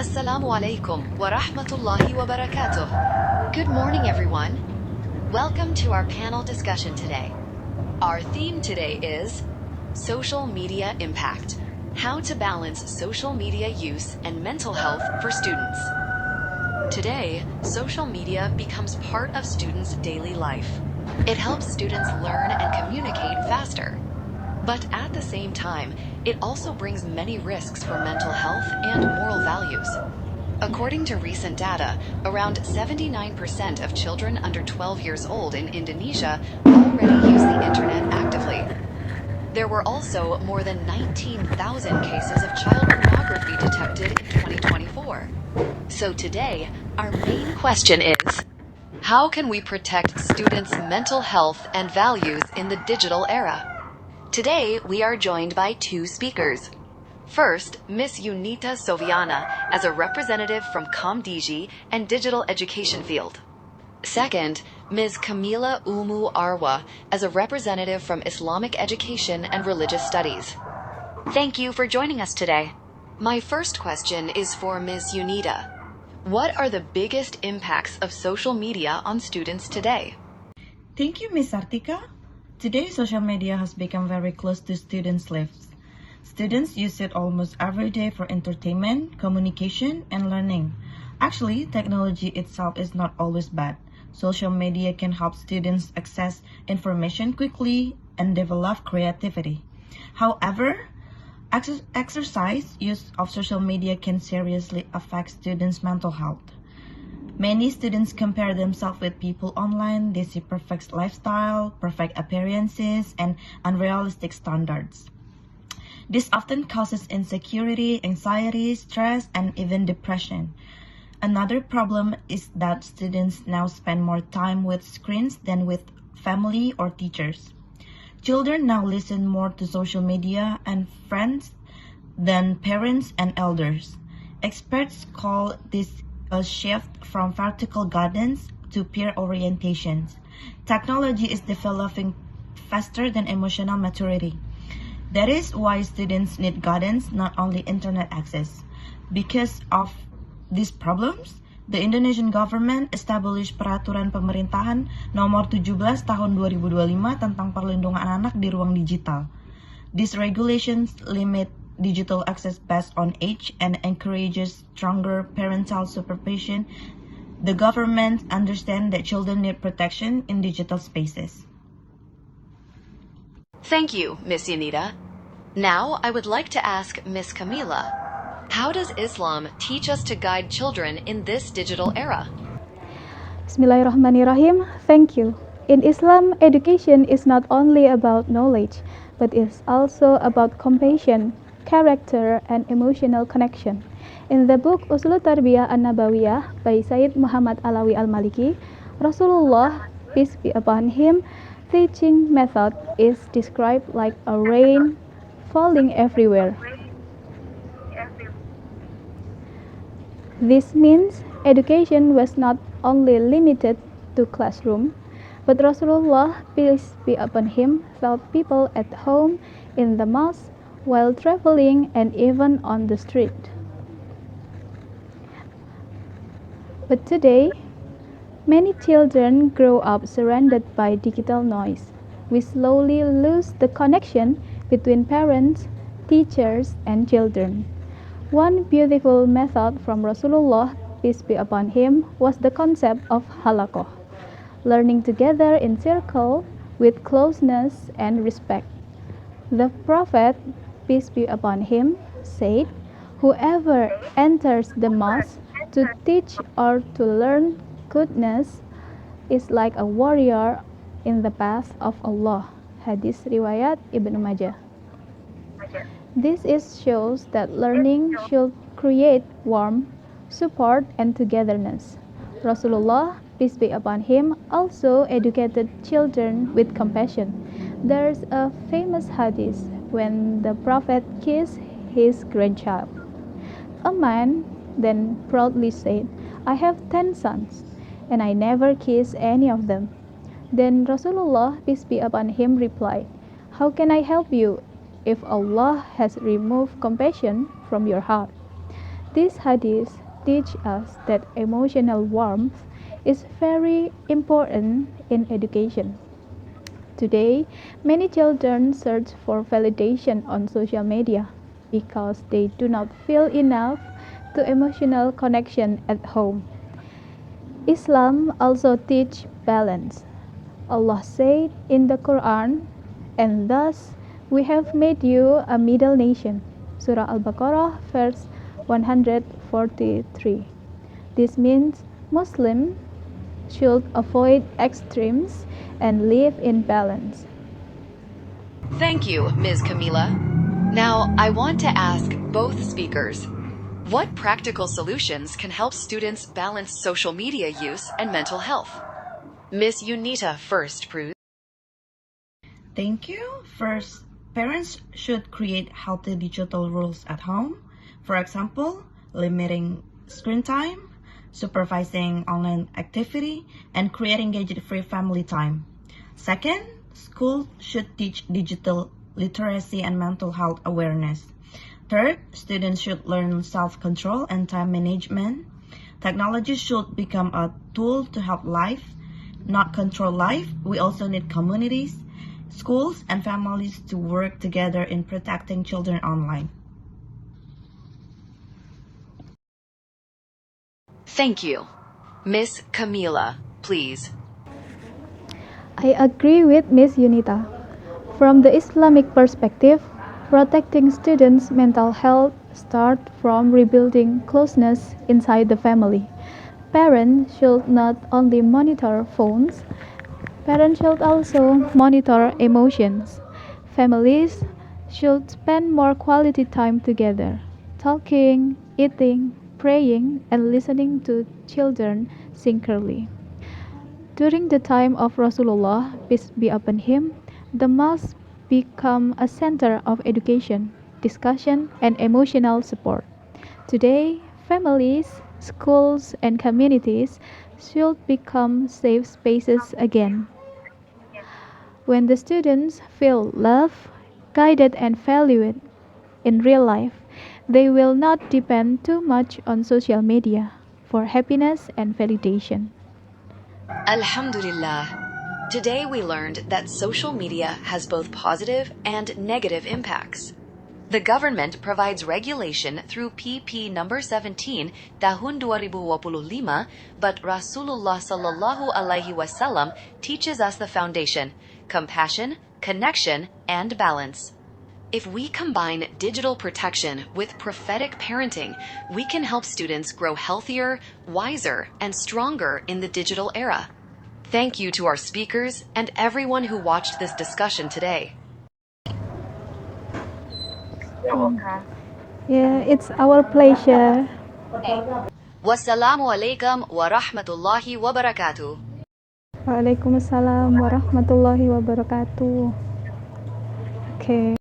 Assalamu alaikum wa rahmatullahi wa barakatuh. Good morning, everyone. Welcome to our panel discussion today. Our theme today is social media impact. How to balance social media use and mental health for students. Today, social media becomes part of students' daily life. It helps students learn and communicate faster. But at the same time, it also brings many risks for mental health and moral values. According to recent data, around 79% of children under 12 years old in Indonesia already use the internet actively. There were also more than 19,000 cases of child pornography detected in 2024. So today, our main question is, how can we protect students' mental health and values in the digital era? Today, we are joined by two speakers. First, Ms. Yunita Soviana as a representative from Comdigi and digital education field. Second, Ms. Camila Umu Arwa as a representative from Islamic education and religious studies. Thank you for joining us today. My first question is for Ms. Yunita. What are the biggest impacts of social media on students today? Thank you, Ms. Artika. Today, social media has become very close to students' lives. Students use it almost every day for entertainment, communication, and learning. Actually, technology itself is not always bad. Social media can help students access information quickly and develop creativity. However, exercise use of social media can seriously affect students' mental health. Many students compare themselves with people online. They see perfect lifestyle, perfect appearances, and unrealistic standards. This often causes insecurity, anxiety, stress, and even depression. Another problem is that students now spend more time with screens than with family or teachers. Children now listen more to social media and friends than parents and elders. Experts call this a shift from vertical guidance to peer orientations. Technology is developing faster than emotional maturity. That is why students need guidance, not only internet access. Because of these problems, the Indonesian government established Peraturan Pemerintahan Nomor 17 Tahun 2025 tentang perlindungan anak di ruang digital. These regulations limit digital access based on age and encourages stronger parental supervision. The government understands that children need protection in digital spaces. Thank you, Ms. Yunita. Now, I would like to ask Ms. Camila, how does Islam teach us to guide children in this digital era? Bismillahirrahmanirrahim. Thank you. In Islam, education is not only about knowledge, but is also about compassion, character, and emotional connection. In the book Usul Tarbiyah An-Nabawiyah by Sayyid Muhammad Alawi Al-Maliki, Rasulullah, peace be upon him, teaching method is described like a rain falling everywhere. This means education was not only limited to classroom, but Rasulullah, peace be upon him, taught people at home, in the mosque, while traveling, and even on the street. But today, many children grow up surrounded by digital noise. We slowly lose the connection between parents, teachers, and children. One beautiful method from Rasulullah, peace be upon him, was the concept of halaqah, learning together in circle with closeness and respect. The Prophet, peace be upon him, said, "Whoever enters the mosque to teach or to learn goodness is like a warrior in the path of Allah." Hadis riwayat Ibnu Majah. This shows that learning should create warmth, support, and togetherness. Rasulullah, peace be upon him, also educated children with compassion. There's a famous hadith when the Prophet kissed his grandchild. A man then proudly said, "I have 10 sons, and I never kiss any of them." Then Rasulullah, peace be upon him, replied, "How can I help you if Allah has removed compassion from your heart?" These hadiths teach us that emotional warmth is very important in education. Today, many children search for validation on social media because they do not feel enough to emotional connection at home. Islam also teach balance. Allah said in the Quran, "And thus we have made you a middle nation." Surah Al-Baqarah, verse 143. This means Muslims should avoid extremes and live in balance. Thank you, Ms. Camila. Now, I want to ask both speakers, what practical solutions can help students balance social media use and mental health? Ms. Unita first, please. Thank you. First, parents should create healthy digital rules at home. For example, limiting screen time, supervising online activity, and creating gadget-free family time. Second, schools should teach digital literacy and mental health awareness. Third, students should learn self-control and time management. Technology should become a tool to help life, not control life. We also need communities, schools, and families to work together in protecting children online. Thank you. Ms. Camila, please. I agree with Ms. Unita. From the Islamic perspective, protecting students' mental health starts from rebuilding closeness inside the family. Parents should not only monitor phones, parents should also monitor emotions. Families should spend more quality time together, talking, eating, praying, and listening to children sincerely. During the time of Rasulullah, peace be upon him, the mosque became a center of education, discussion, and emotional support. Today, families, schools, and communities should become safe spaces again. When the students feel loved, guided, and valued in real life, they will not depend too much on social media for happiness and validation. Alhamdulillah. Today we learned that social media has both positive and negative impacts. The government provides regulation through PP number 17 Tahun 2025, but Rasulullah sallallahu alaihi wasallam teaches us the foundation: compassion, connection, and balance. If we combine digital protection with prophetic parenting, we can help students grow healthier, wiser, and stronger in the digital era. Thank you to our speakers and everyone who watched this discussion today. Yeah, it's our pleasure. Wassalamualaikum warahmatullahi wabarakatuh. Waalaikumsalam warahmatullahi wabarakatuh. Okay.